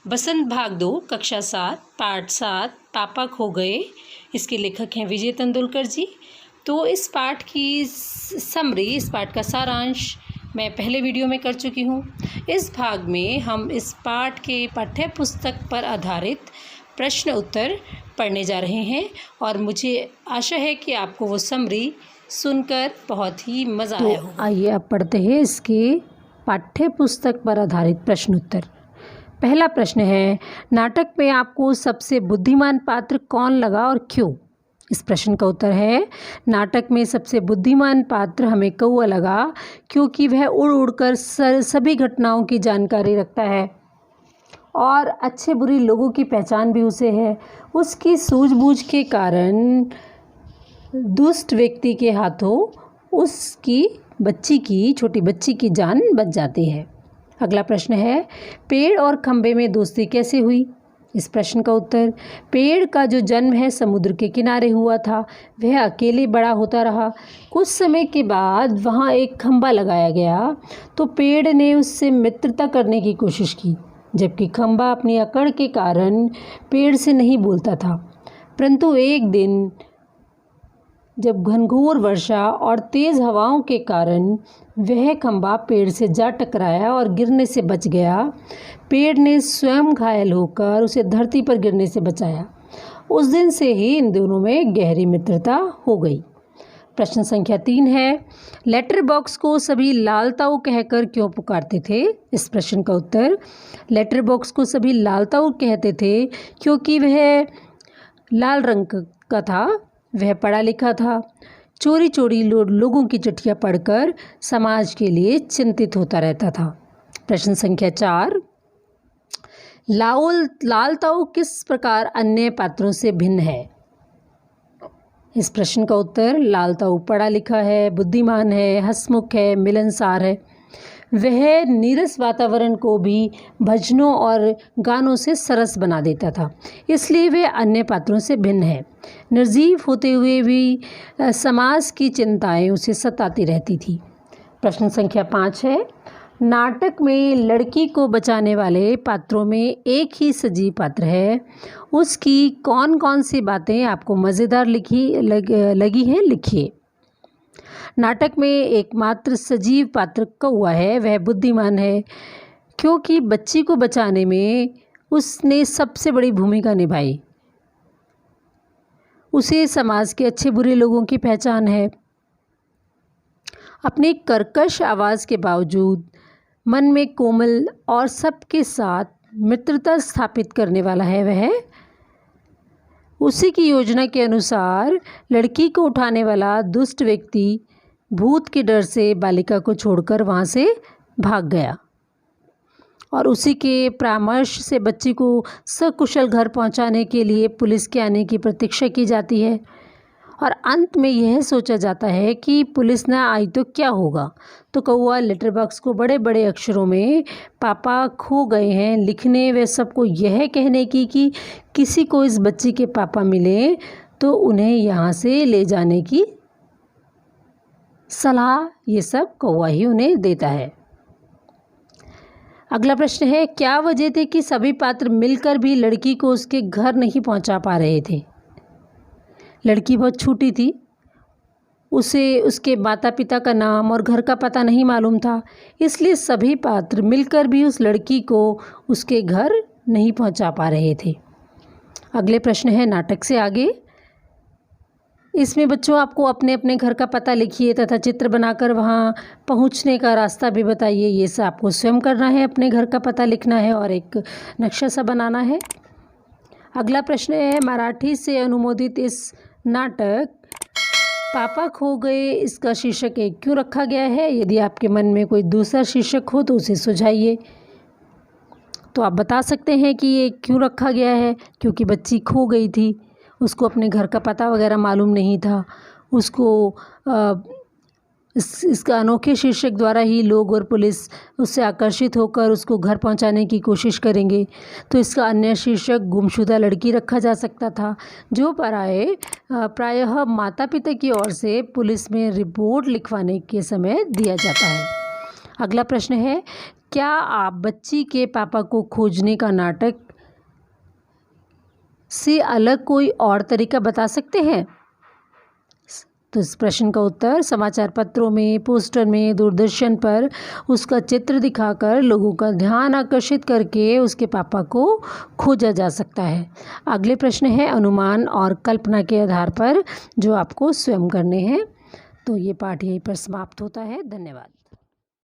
बसंत भाग 2 कक्षा 7 पाठ 7 पापा खो गए। इसके लेखक हैं विजय तेंदुलकर जी। तो इस पाठ की समरी, इस पाठ का सारांश मैं पहले वीडियो में कर चुकी हूँ। इस भाग में हम इस पाठ के पाठ्य पुस्तक पर आधारित प्रश्न उत्तर पढ़ने जा रहे हैं और मुझे आशा है कि आपको वो समरी सुनकर बहुत ही मज़ा आया होगा। आइए अब पढ़ते हैं इसके पाठ्य पुस्तक पर आधारित प्रश्न उत्तर। पहला प्रश्न है, नाटक में आपको सबसे बुद्धिमान पात्र कौन लगा और क्यों? इस प्रश्न का उत्तर है, नाटक में सबसे बुद्धिमान पात्र हमें कौआ लगा क्योंकि वह उड़ उड़कर सभी घटनाओं की जानकारी रखता है और अच्छे बुरे लोगों की पहचान भी उसे है। उसकी सूझबूझ के कारण दुष्ट व्यक्ति के हाथों उसकी छोटी बच्ची की जान बच जाती है। अगला प्रश्न है, पेड़ और खंबे में दोस्ती कैसे हुई? इस प्रश्न का उत्तर, पेड़ का जो जन्म है समुद्र के किनारे हुआ था। वह अकेले बड़ा होता रहा। कुछ समय के बाद वहाँ एक खंबा लगाया गया तो पेड़ ने उससे मित्रता करने की कोशिश की, जबकि खंबा अपनी अकड़ के कारण पेड़ से नहीं बोलता था। परंतु एक दिन जब घनघोर वर्षा और तेज़ हवाओं के कारण वह खंबा पेड़ से जा टकराया और गिरने से बच गया, पेड़ ने स्वयं घायल होकर उसे धरती पर गिरने से बचाया। उस दिन से ही इन दोनों में गहरी मित्रता हो गई। प्रश्न संख्या 3 है, लेटर बॉक्स को सभी लाल ताऊ कहकर क्यों पुकारते थे? इस प्रश्न का उत्तर, लेटर बॉक्स को सभी लाल ताऊ कहते थे क्योंकि वह लाल रंग का था। वह पढ़ा लिखा था। चोरी चोरी लोगों की चिट्ठियाँ पढ़कर समाज के लिए चिंतित होता रहता था। प्रश्न संख्या 4, लाल ताऊ किस प्रकार अन्य पात्रों से भिन्न है? इस प्रश्न का उत्तर, लाल ताऊ पढ़ा लिखा है, बुद्धिमान है, हंसमुख है, मिलनसार है। वह नीरस वातावरण को भी भजनों और गानों से सरस बना देता था, इसलिए वह अन्य पात्रों से भिन्न है। निर्जीव होते हुए भी समाज की चिंताएं उसे सताती रहती थी। प्रश्न संख्या 5 है, नाटक में लड़की को बचाने वाले पात्रों में एक ही सजीव पात्र है। उसकी कौन कौन सी बातें आपको मज़ेदार लगी हैं, लिखिए। नाटक में एकमात्र सजीव पात्र कौआ है। वह बुद्धिमान है क्योंकि बच्ची को बचाने में उसने सबसे बड़ी भूमिका निभाई। उसे समाज के अच्छे बुरे लोगों की पहचान है। अपनी कर्कश आवाज़ के बावजूद मन में कोमल और सबके साथ मित्रता स्थापित करने वाला है वह। उसी की योजना के अनुसार लड़की को उठाने वाला दुष्ट व्यक्ति भूत के डर से बालिका को छोड़कर वहाँ से भाग गया और उसी के परामर्श से बच्ची को सकुशल घर पहुँचाने के लिए पुलिस के आने की प्रतीक्षा की जाती है और अंत में यह सोचा जाता है कि पुलिस ना आई तो क्या होगा। तो कौआ लेटर बॉक्स को बड़े बड़े अक्षरों में पापा खो गए हैं लिखने व सबको यह कहने की कि किसी को इस बच्ची के पापा मिले तो उन्हें यहाँ से ले जाने की सलाह, ये सब कौआ ही उन्हें देता है। अगला प्रश्न है, क्या वजह थी कि सभी पात्र मिलकर भी लड़की को उसके घर नहीं पहुंचा पा रहे थे? लड़की बहुत छोटी थी, उसे उसके माता पिता का नाम और घर का पता नहीं मालूम था, इसलिए सभी पात्र मिलकर भी उस लड़की को उसके घर नहीं पहुंचा पा रहे थे। अगले प्रश्न है नाटक से आगे। इसमें बच्चों आपको अपने अपने घर का पता लिखिए तथा चित्र बनाकर वहाँ पहुँचने का रास्ता भी बताइए। ये सब आपको स्वयं करना है, अपने घर का पता लिखना है और एक नक्शा सा बनाना है। अगला प्रश्न है, मराठी से अनुमोदित इस नाटक पापा खो गए इसका शीर्षक एक क्यों रखा गया है? यदि आपके मन में कोई दूसरा शीर्षक हो तो उसे सुझाइए। तो आप बता सकते हैं कि ये क्यों रखा गया है। क्योंकि बच्ची खो गई थी, उसको अपने घर का पता वगैरह मालूम नहीं था। उसको इसका अनोखे शीर्षक द्वारा ही लोग और पुलिस उससे आकर्षित होकर उसको घर पहुंचाने की कोशिश करेंगे। तो इसका अन्य शीर्षक गुमशुदा लड़की रखा जा सकता था, जो प्रायः माता पिता की ओर से पुलिस में रिपोर्ट लिखवाने के समय दिया जाता है। अगला प्रश्न है, क्या आप बच्ची के पापा को खोजने का नाटक से अलग कोई और तरीका बता सकते हैं? तो इस प्रश्न का उत्तर समाचार पत्रों में, पोस्टर में, दूरदर्शन पर उसका चित्र दिखाकर लोगों का ध्यान आकर्षित करके उसके पापा को खोजा जा सकता है। अगले प्रश्न है अनुमान और कल्पना के आधार पर जो आपको स्वयं करने हैं। तो ये पाठ यहीं पर समाप्त होता है। धन्यवाद।